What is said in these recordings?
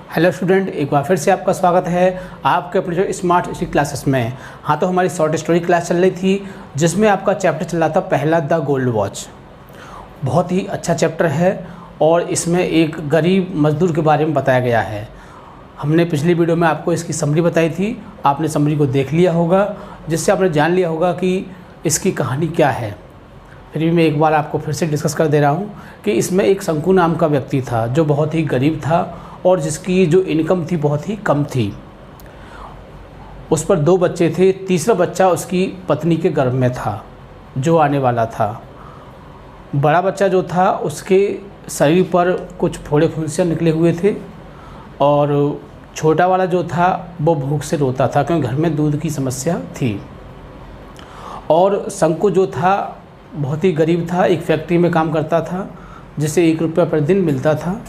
Hello student, एक बार फिर से आपका स्वागत है आपके अपने जो स्मार्ट स्टडी क्लासेस में। हाँ, तो हमारी शॉर्ट स्टोरी क्लास चल रही थी जिसमें आपका चैप्टर चल रहा था पहला द गोल्ड वॉच। बहुत ही अच्छा चैप्टर है और इसमें एक गरीब मजदूर के बारे में बताया गया है। हमने पिछली वीडियो में आपको इसकी समरी बताई थी, आपने समरी को देख लिया होगा, जिससे आपने जान लिया होगा कि इसकी कहानी क्या है। फिर भी मैं एक बार आपको फिर से डिस्कस कर दे रहा हूँ कि इसमें एक शंकु नाम का व्यक्ति था जो बहुत ही गरीब था और जिसकी जो इनकम थी बहुत ही कम थी। उस पर 2 बच्चे थे, तीसरा बच्चा उसकी पत्नी के गर्भ में था जो आने वाला था। बड़ा बच्चा जो था उसके शरीर पर कुछ फोड़े फुंसियाँ निकले हुए थे और छोटा वाला जो था वो भूख से रोता था क्योंकि घर में दूध की समस्या थी। और शंकु जो था बहुत ही गरीब था, एक फैक्ट्री में काम करता था जिसे 1 रुपया प्रतिदिन मिलता था।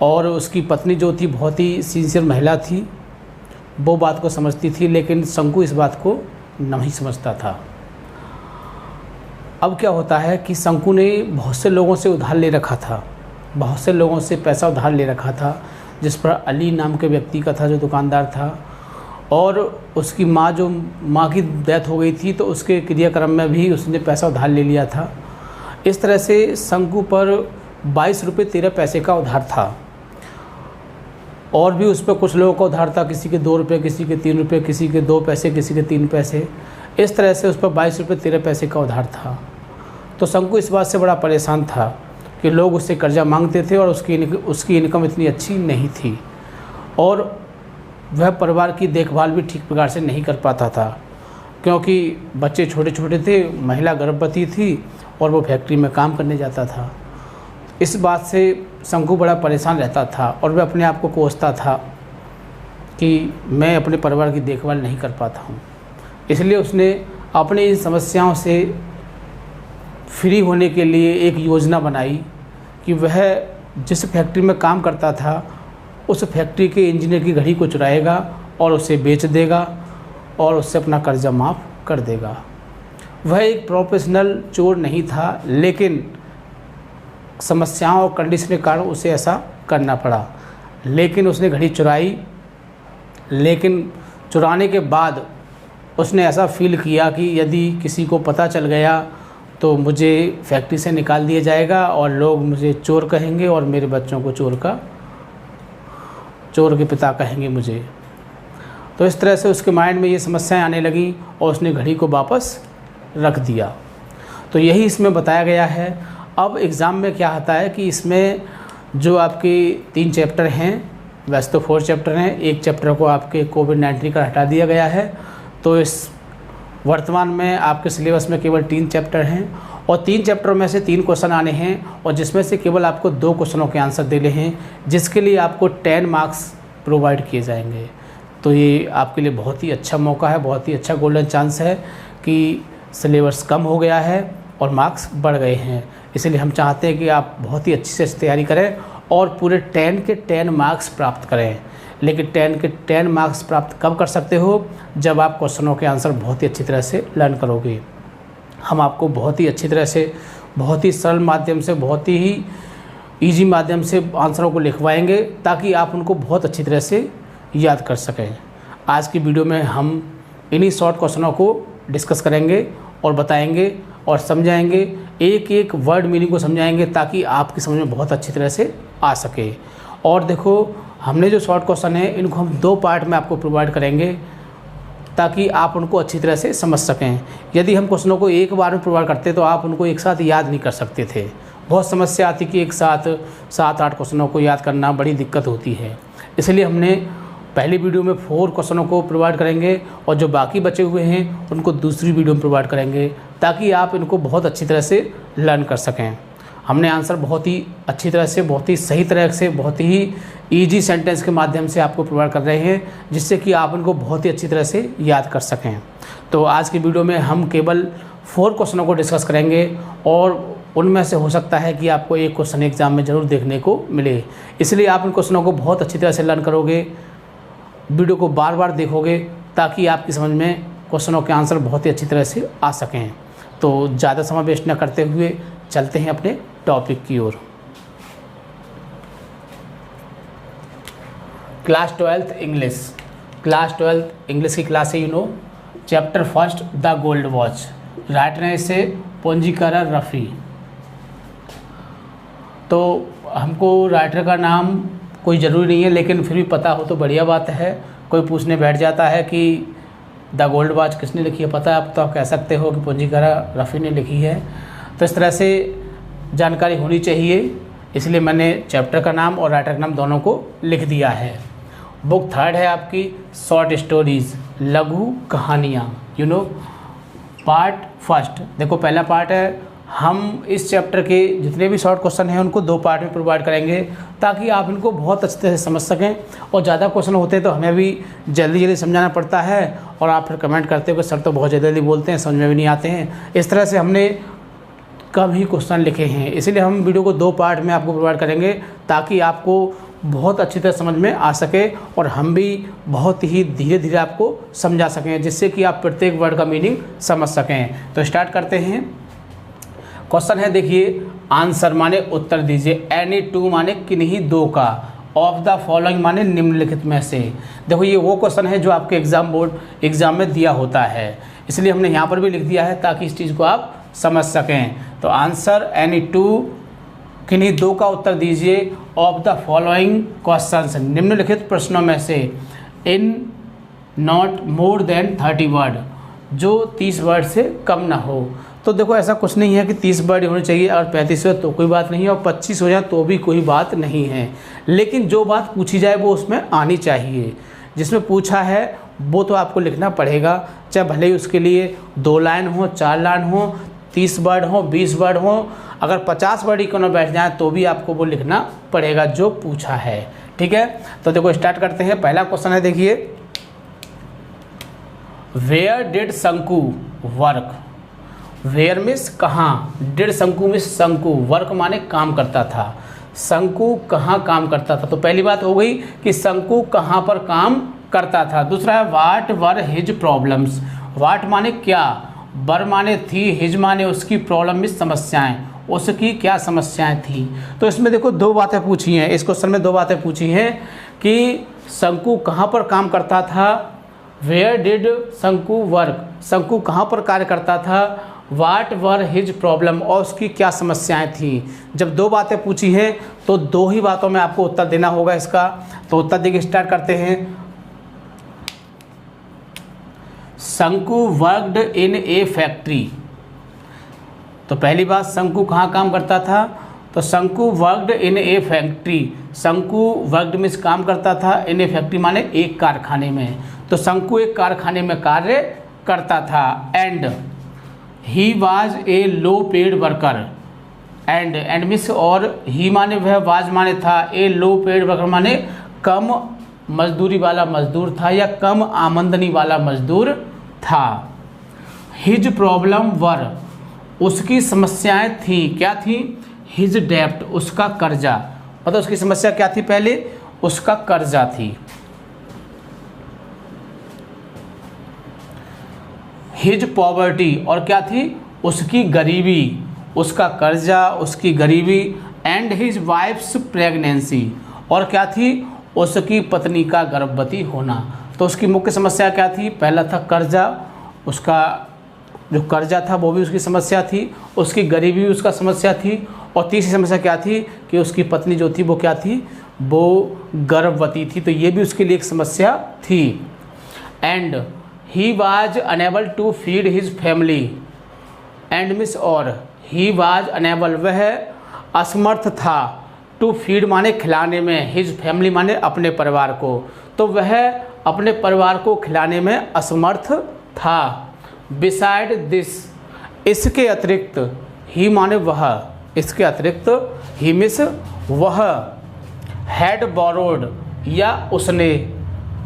और उसकी पत्नी जो थी बहुत ही सिंसियर महिला थी, वो बात को समझती थी, लेकिन शंकु इस बात को नहीं समझता था। अब क्या होता है कि शंकु ने बहुत से लोगों से उधार ले रखा था, बहुत से लोगों से पैसा उधार ले रखा था, जिस पर अली नाम के व्यक्ति का था जो दुकानदार था। और उसकी माँ की डेथ हो गई थी तो उसके क्रियाक्रम में भी उसने पैसा उधार ले लिया था। इस तरह से शंकु पर 22 रुपये 13 पैसे का उधार था। और भी उस पर कुछ लोगों का उधार था, किसी के 2 रुपये, किसी के 3 रुपये, किसी के 2 पैसे, किसी के 3 पैसे। इस तरह से उस पर 22 रुपये 13 पैसे का उधार था। तो शंकु इस बात से बड़ा परेशान था कि लोग उससे कर्जा मांगते थे और उसकी इनकम इतनी अच्छी नहीं थी और वह परिवार की देखभाल भी ठीक प्रकार से नहीं कर पाता था क्योंकि बच्चे छोटे छोटे थे, महिला गर्भवती थी और वो फैक्ट्री में काम करने जाता था। इस बात से शंकु बड़ा परेशान रहता था और वह अपने आप को कोसता था कि मैं अपने परिवार की देखभाल नहीं कर पाता हूँ। इसलिए उसने अपने इन समस्याओं से फ्री होने के लिए एक योजना बनाई कि वह जिस फैक्ट्री में काम करता था उस फैक्ट्री के इंजीनियर की घड़ी को चुराएगा और उसे बेच देगा और उससे अपना कर्जा माफ़ कर देगा। वह एक प्रोफेशनल चोर नहीं था, लेकिन समस्याओं और कंडीशन के कारण उसे ऐसा करना पड़ा। लेकिन उसने घड़ी चुराई, लेकिन चुराने के बाद उसने ऐसा फील किया कि यदि किसी को पता चल गया तो मुझे फैक्ट्री से निकाल दिया जाएगा और लोग मुझे चोर कहेंगे और मेरे बच्चों को चोर के पिता कहेंगे मुझे। तो इस तरह से उसके माइंड में ये समस्याएं आने लगी और उसने घड़ी को वापस रख दिया। तो यही इसमें बताया गया है। अब एग्ज़ाम में क्या आता है कि इसमें जो आपके 3 चैप्टर हैं, वैसे तो 4 चैप्टर हैं, एक चैप्टर को आपके कोविड-19 का हटा दिया गया है। तो इस वर्तमान में आपके सिलेबस में केवल 3 चैप्टर हैं और 3 चैप्टरों में से 3 क्वेश्चन आने हैं और जिसमें से केवल आपको 2 क्वेश्चनों के आंसर देने हैं, जिसके लिए आपको 10 मार्क्स प्रोवाइड किए जाएंगे। तो ये आपके लिए बहुत ही अच्छा मौका है, बहुत ही अच्छा गोल्डन चांस है कि सिलेबस कम हो गया है और मार्क्स बढ़ गए हैं। इसलिए हम चाहते हैं कि आप बहुत ही अच्छी से तैयारी करें और पूरे 10 के 10 मार्क्स प्राप्त करें। लेकिन 10 के 10 मार्क्स प्राप्त कब कर सकते हो? जब आप क्वेश्चनों के आंसर बहुत ही अच्छी तरह से लर्न करोगे। हम आपको बहुत ही अच्छी तरह से, बहुत ही सरल माध्यम से, बहुत ही ईजी माध्यम से आंसरों को लिखवाएंगे ताकि आप उनको बहुत अच्छी तरह से याद कर सकें। आज की वीडियो में हम इन्हीं शॉर्ट क्वेश्चनों को डिस्कस करेंगे और बताएंगे और समझाएंगे, एक एक वर्ड मीनिंग को समझाएंगे ताकि आपकी समझ में बहुत अच्छी तरह से आ सके। और देखो, हमने जो शॉर्ट क्वेश्चन है इनको हम 2 पार्ट में आपको प्रोवाइड करेंगे ताकि आप उनको अच्छी तरह से समझ सकें। यदि हम क्वेश्चनों को एक बार में प्रोवाइड करते तो आप उनको एक साथ याद नहीं कर सकते थे। बहुत समस्या आती कि एक साथ 7-8 क्वेश्चनों को याद करना बड़ी दिक्कत होती है। इसलिए हमने पहली वीडियो में 4 क्वेश्चनों को प्रोवाइड करेंगे और जो बाकी बचे हुए हैं उनको दूसरी वीडियो में प्रोवाइड करेंगे ताकि आप इनको बहुत अच्छी तरह से लर्न कर सकें। हमने आंसर बहुत ही अच्छी तरह से, बहुत ही सही तरह से, बहुत ही ईजी सेंटेंस के माध्यम से आपको प्रोवाइड कर रहे हैं जिससे कि आप इनको बहुत ही अच्छी तरह से याद कर सकें। तो आज की वीडियो में हम केवल 4 क्वेश्चनों को डिस्कस करेंगे और उनमें से हो सकता है कि आपको एक क्वेश्चन एग्जाम में ज़रूर देखने को मिले। इसलिए आप इन क्वेश्चनों को बहुत अच्छी तरह से लर्न करोगे, वीडियो को बार बार देखोगे ताकि आपकी समझ में क्वेश्चनों के आंसर बहुत ही अच्छी तरह से आ सकें। तो ज़्यादा समय वेस्ट न करते हुए चलते हैं अपने टॉपिक की ओर। Class 12th English, class 12th English की क्लास है, chapter first the gold watch, writer है इसे पोंजीकारा रफ़ी। तो हमको राइटर का नाम कोई ज़रूरी नहीं है, लेकिन फिर भी पता हो तो बढ़िया बात है। कोई पूछने बैठ जाता है कि द गोल्ड वॉच किसने लिखी है, पता है आप, तो आप कह सकते हो कि पोंजीकारा रफ़ी ने लिखी है। तो इस तरह से जानकारी होनी चाहिए, इसलिए मैंने चैप्टर का नाम और राइटर का नाम दोनों को लिख दिया है। बुक थर्ड है आपकी शॉर्ट स्टोरीज़, लघु कहानियाँ, पार्ट फर्स्ट। देखो पहला पार्ट है, हम इस चैप्टर के जितने भी शॉर्ट क्वेश्चन हैं उनको 2 पार्ट में प्रोवाइड करेंगे ताकि आप इनको बहुत अच्छे से समझ सकें। और ज़्यादा क्वेश्चन होते हैं तो हमें भी जल्दी जल्दी समझाना पड़ता है, और आप फिर कमेंट करते हो कि सर तो बहुत जल्दी बोलते हैं, समझ में भी नहीं आते हैं। इस तरह से हमने कम ही क्वेश्चन लिखे हैं, इसलिए हम वीडियो को 2 पार्ट में आपको प्रोवाइड करेंगे ताकि आपको बहुत अच्छी तरह समझ में आ सके और हम भी बहुत ही धीरे धीरे आपको समझा सकें, जिससे कि आप प्रत्येक वर्ड का मीनिंग समझ सकें। तो स्टार्ट करते हैं। क्वेश्चन है, देखिए, आंसर माने उत्तर दीजिए, एनी टू माने किन्हीं 2 का, ऑफ द फॉलोइंग माने निम्नलिखित में से। देखो ये वो क्वेश्चन है जो आपके एग्जाम में दिया होता है, इसलिए हमने यहाँ पर भी लिख दिया है ताकि इस चीज़ को आप समझ सकें। तो आंसर एनी टू, किन्हीं 2 का उत्तर दीजिए, ऑफ द फॉलोइंग क्वेश्चंस, निम्नलिखित प्रश्नों में से, in not more than 30 word, जो 30 वर्ड से कम ना हो। तो देखो ऐसा कुछ नहीं है कि 30 वर्ड होने चाहिए, और 35 हो तो कोई बात नहीं है, और 25 हो जाए तो भी कोई बात नहीं है, लेकिन जो बात पूछी जाए वो उसमें आनी चाहिए। जिसमें पूछा है वो तो आपको लिखना पड़ेगा, चाहे भले ही उसके लिए 2 लाइन हो, 4 लाइन हो, 30 वर्ड हो, 20 वर्ड हो, अगर 50 वर्ड ही क्यों बैठ जाए तो भी आपको वो लिखना पड़ेगा जो पूछा है। ठीक है, तो देखो स्टार्ट करते हैं। पहला क्वेश्चन है, देखिए, वेयर डिड शंकु वर्क, वेयर मिस कहाँ, डिड शंकु मिस शंकु, वर्क माने काम करता था, शंकु कहाँ काम करता था। तो पहली बात हो गई कि शंकु कहाँ पर काम करता था। दूसरा है, वाट वर हिज प्रॉब्लम्स, वाट माने क्या, वर माने थी, हिज माने उसकी, प्रॉब्लम में समस्याएं, उसकी क्या समस्याएं थी। तो इसमें देखो 2 बातें पूछी हैं, इस क्वेश्चन में 2 बातें पूछी हैं कि शंकु कहाँ पर काम करता था, वेयर डिड शंकु वर्क, शंकु कहाँ पर कार्य करता था, वाट वर हिज प्रॉब्लम, और उसकी क्या समस्याएं थी। जब 2 बातें पूछी हैं तो 2 ही बातों में आपको उत्तर देना होगा इसका। तो उत्तर देके स्टार्ट करते हैं। शंकु वर्कड इन ए फैक्ट्री, तो पहली बात, शंकु कहाँ काम करता था, तो शंकु वर्कड इन ए फैक्ट्री, शंकु वर्कड में काम करता था, इन ए फैक्ट्री माने एक कारखाने में, तो शंकु एक कारखाने में कार्य करता था। And he was a low paid worker, and miss, और ही माने वह, वाज माने था, ए लो पेड वर्कर माने कम मजदूरी वाला मजदूर था या कम आमदनी वाला मजदूर था। हिज प्रॉब्लम वर, उसकी समस्याएं थी, क्या थी, हिज डेप्ट, उसका कर्जा, मतलब उसकी समस्या क्या थी, पहले उसका कर्जा थी। हिज पॉवर्टी, और क्या थी, उसकी गरीबी, उसका कर्जा, उसकी गरीबी। एंड हिज वाइफ्स प्रेगनेंसी, और क्या थी, उसकी पत्नी का गर्भवती होना। तो उसकी मुख्य समस्या क्या थी, पहला था कर्जा, उसका जो कर्जा था वो भी उसकी समस्या थी, उसकी गरीबी भी उसका समस्या थी, और तीसरी समस्या क्या थी कि उसकी पत्नी जो थी वो क्या थी, वो गर्भवती थी, तो ये भी उसके लिए एक समस्या थी। And he was unable to feed his family, and miss, और ही वाज अनेबल, वह असमर्थ था, टू फीड माने खिलाने में, हिज फैमिली माने अपने परिवार को, तो वह अपने परिवार को खिलाने में असमर्थ था। बिसाइड दिस, इसके अतिरिक्त, ही माने वह, इसके अतिरिक्त, ही मिस वह, हैड बोरोड, या उसने,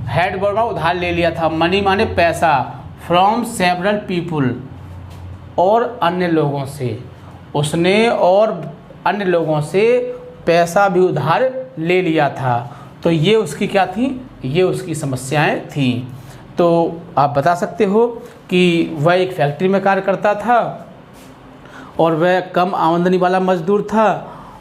हैड बोरोड उधार ले लिया था, मनी माने पैसा, फ्रॉम सेवरल पीपुल, और अन्य लोगों से, उसने और अन्य लोगों से पैसा भी उधार ले लिया था। तो ये उसकी क्या थी, ये उसकी समस्याएं थी। तो आप बता सकते हो कि वह एक फैक्ट्री में कार्य करता था और वह कम आमदनी वाला मजदूर था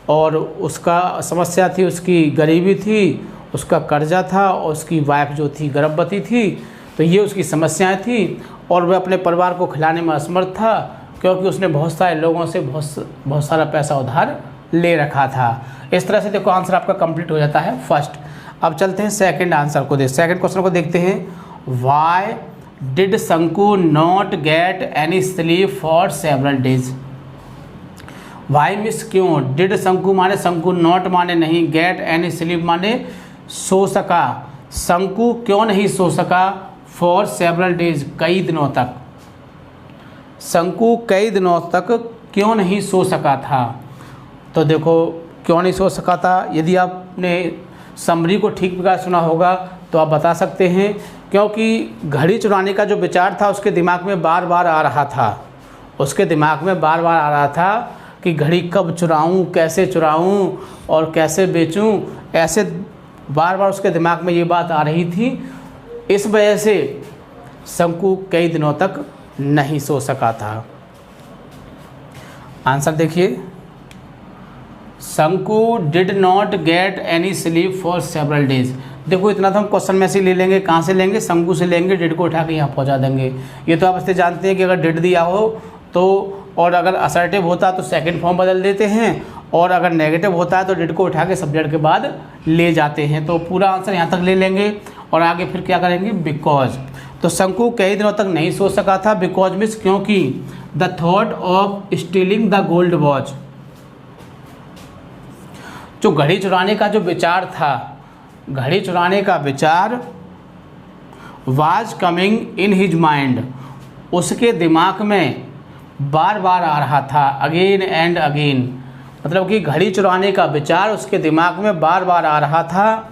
और उसका समस्या थी, उसकी गरीबी थी, उसका कर्जा था और उसकी वाइफ जो थी गर्भवती थी। तो ये उसकी समस्याएं थी और वह अपने परिवार को खिलाने में असमर्थ था क्योंकि उसने बहुत सारे लोगों से बहुत सारा पैसा उधार ले रखा था। इस तरह से देखो आंसर आपका कंप्लीट हो जाता है फर्स्ट। अब चलते हैं सेकंड आंसर को सेकंड क्वेश्चन को देखते हैं। Why did Shanku not get any sleep for several days. Why miss क्यों, डिड शंकु माने शंकु, नॉट माने नहीं, गेट एनी स्लीप माने सो सका। शंकु क्यों नहीं सो सका, फॉर सेवरल डेज कई दिनों तक। शंकु कई दिनों तक क्यों नहीं सो सका था। तो देखो क्यों नहीं सो सका था, यदि आपने समरी को ठीक प्रकार सुना होगा तो आप बता सकते हैं क्योंकि घड़ी चुराने का जो विचार था उसके दिमाग में बार बार आ रहा था। उसके दिमाग में बार बार आ रहा था कि घड़ी कब चुराऊं, कैसे चुराऊं और कैसे बेचूं, ऐसे बार बार उसके दिमाग में ये बात आ रही थी। इस वजह से शंकु कई दिनों तक नहीं सो सका था। आंसर देखिए, शंकु did not get any sleep for several days. देखो इतना तो हम क्वेश्चन में से ले लेंगे, कहाँ से लेंगे, शंकु से लेंगे, डिड को उठा के यहाँ पहुँचा देंगे। ये तो आप इससे जानते हैं कि अगर डिड दिया हो तो, और अगर असर्टिव होता तो सेकंड फॉर्म बदल देते हैं, और अगर नेगेटिव होता है तो डिड को उठा के सब्जेक्ट के बाद ले जाते हैं। तो पूरा आंसर यहाँ तक ले लेंगे और आगे फिर क्या करेंगे, बिकॉज। तो शंकु कई दिनों तक नहीं सो सका था, बिकॉज मीन्स क्योंकि, the thought of stealing the gold watch, जो घड़ी चुराने का जो विचार था, घड़ी चुराने का विचार was coming in his mind, उसके दिमाग में बार बार आ रहा था, अगेन एंड अगेन। मतलब कि घड़ी चुराने का विचार उसके दिमाग में बार बार आ रहा था।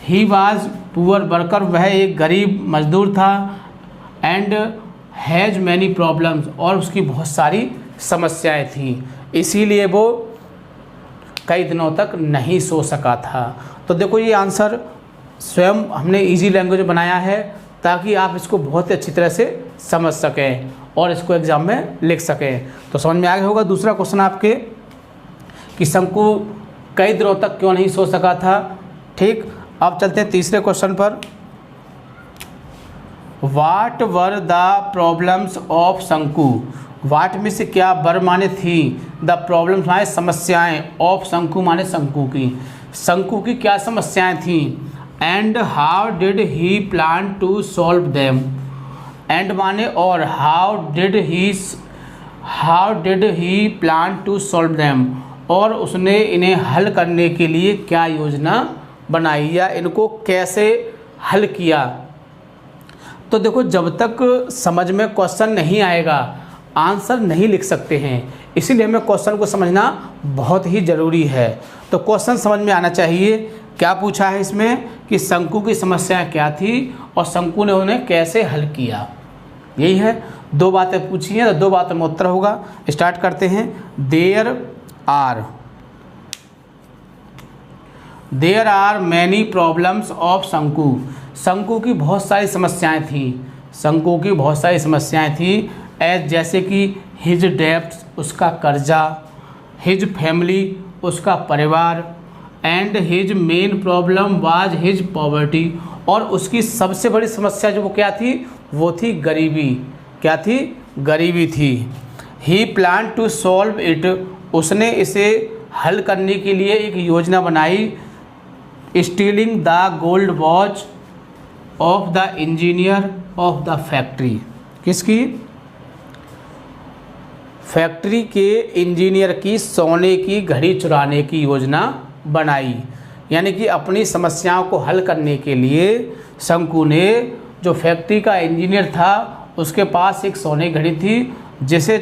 ही वाज पुअर वर्कर, वह एक गरीब मजदूर था। एंड हैज़ मैनी प्रॉब्लम्स, और उसकी बहुत सारी समस्याएं थी, इसीलिए वो कई दिनों तक नहीं सो सका था। तो देखो ये आंसर स्वयं हमने इजी लैंग्वेज में बनाया है ताकि आप इसको बहुत अच्छी तरह से समझ सकें और इसको एग्जाम में लिख सकें। तो समझ में आ गया होगा दूसरा क्वेश्चन आपके कि शंकु कई दिनों तक क्यों नहीं सो सका था। ठीक, अब चलते हैं तीसरे क्वेश्चन पर। वाट वर द प्रॉब्लम्स ऑफ शंकु। वाट में से क्या, वर माने थी, द प्रॉब्लम्स माने समस्याएं, ऑफ शंकु माने शंकु की, शंकु की क्या समस्याएं थी। And how did he plan to solve them. And माने और, how did he plan to solve them, और उसने इन्हें हल करने के लिए क्या योजना बनाई या इनको कैसे हल किया। तो देखो जब तक समझ में क्वेश्चन नहीं आएगा आंसर नहीं लिख सकते हैं, इसीलिए हमें क्वेश्चन को समझना बहुत ही ज़रूरी है। तो क्वेश्चन समझ में आना चाहिए, क्या पूछा है इसमें कि शंकु की समस्याएं क्या थी और शंकु ने उन्हें कैसे हल किया, यही है। दो बातें पूछी हैं तो दो बातों में उत्तर होगा। स्टार्ट करते हैं। There are many problems of Shanku. Shanku की बहुत सारी समस्याएं थी, शंकु की बहुत सारी समस्याएं थी। एज जैसे कि हिज डेब्ट्स, उसका कर्जा, हिज फैमिली, उसका परिवार, and his main problem was his poverty, और उसकी सबसे बड़ी समस्या जो वो क्या थी, वो थी गरीबी। क्या थी, गरीबी थी। ही प्लान टू सॉल्व इट, उसने इसे हल करने के लिए एक योजना बनाई। Stealing the gold watch of the engineer of the factory, किसकी, फैक्ट्री के इंजीनियर की सोने की घड़ी चुराने की योजना बनाई। यानी कि अपनी समस्याओं को हल करने के लिए शंकु ने, जो फैक्ट्री का इंजीनियर था उसके पास एक सोने की घड़ी थी जिसे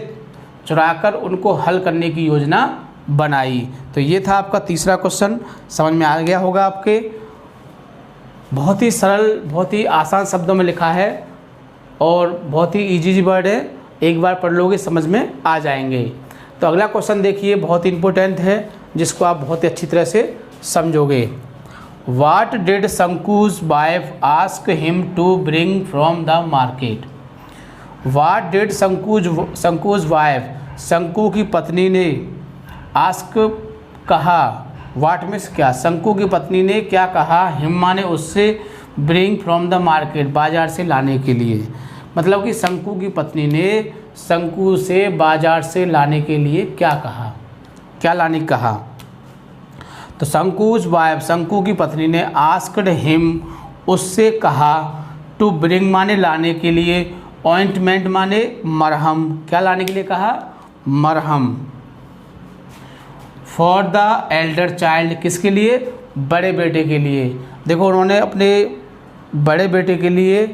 चुराकर उनको हल करने की योजना बनाई। तो ये था आपका तीसरा क्वेश्चन, समझ में आ गया होगा आपके। बहुत ही सरल, बहुत ही आसान शब्दों में लिखा है और बहुत ही इजी वर्ड है, एक बार पढ़ लोगे समझ में आ जाएंगे। तो अगला क्वेश्चन देखिए, बहुत इंपॉर्टेंट है जिसको आप बहुत ही अच्छी तरह से समझोगे। What did Shanku's wife ask him to bring from the market. What did Shanku's wife, Shanku की पत्नी ने, आस्क कहा, वाट मीन्स क्या, शंकु की पत्नी ने क्या कहा हिम्मा ने उससे ब्रिंग फ्रॉम द मार्केट, बाजार से लाने के लिए। मतलब कि शंकु की पत्नी ने शंकु से बाजार से लाने के लिए क्या कहा, क्या लाने कहा। तो शंकुज वाइफ, शंकु की पत्नी ने आस्क्ड हिम, उससे कहा, टू ब्रिंग माने लाने के लिए, ऑइंटमेंट माने मरहम, क्या लाने के लिए कहा, मरहम, फॉर द एल्डर चाइल्ड, किसके लिए, बड़े बेटे के लिए। देखो उन्होंने अपने बड़े बेटे के लिए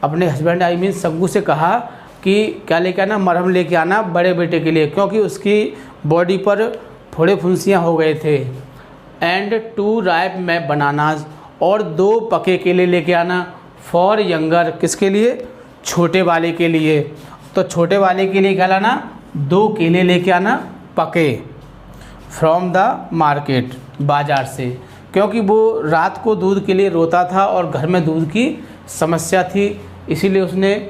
अपने हस्बैंड आई मीन शंकु से कहा कि क्या लेके आना, मरहम लेके आना बड़े बेटे के लिए, क्योंकि उसकी बॉडी पर फोड़े फुंसियाँ हो गए थे। एंड 2 राइप में बनानाज, और 2 पके केले लेके आना, फॉर यंगर, किसके लिए, छोटे वाले के लिए। तो छोटे वाले के लिए क्या लाना, 2 केले लेके आना पके, फ्रॉम द मार्केट, बाज़ार से, क्योंकि वो रात को दूध के लिए रोता था और घर में दूध की समस्या थी, इसीलिए उसने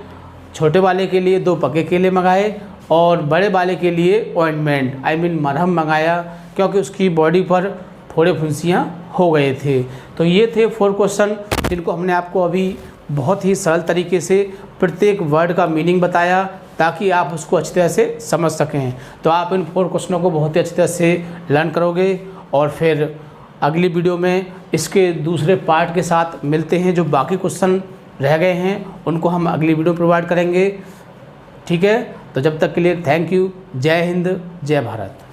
छोटे वाले के लिए 2 पके केले मंगाए और बड़े वाले के लिए ऑइंटमेंट आई मीन मरहम मंगाया, क्योंकि उसकी बॉडी पर फोड़े फुंसियाँ हो गए थे। तो ये थे 4 क्वेश्चन जिनको हमने आपको अभी बहुत ही सरल तरीके से प्रत्येक वर्ड का मीनिंग बताया, ताकि आप उसको अच्छी तरह से समझ सकें। तो आप इन 4 क्वेश्चनों को बहुत ही अच्छी तरह से लर्न करोगे और फिर अगली वीडियो में इसके दूसरे पार्ट के साथ मिलते हैं। जो बाकी क्वेश्चन रह गए हैं उनको हम अगली वीडियो प्रोवाइड करेंगे, ठीक है। तो जब तक के लिए थैंक यू, जय हिंद, जय भारत।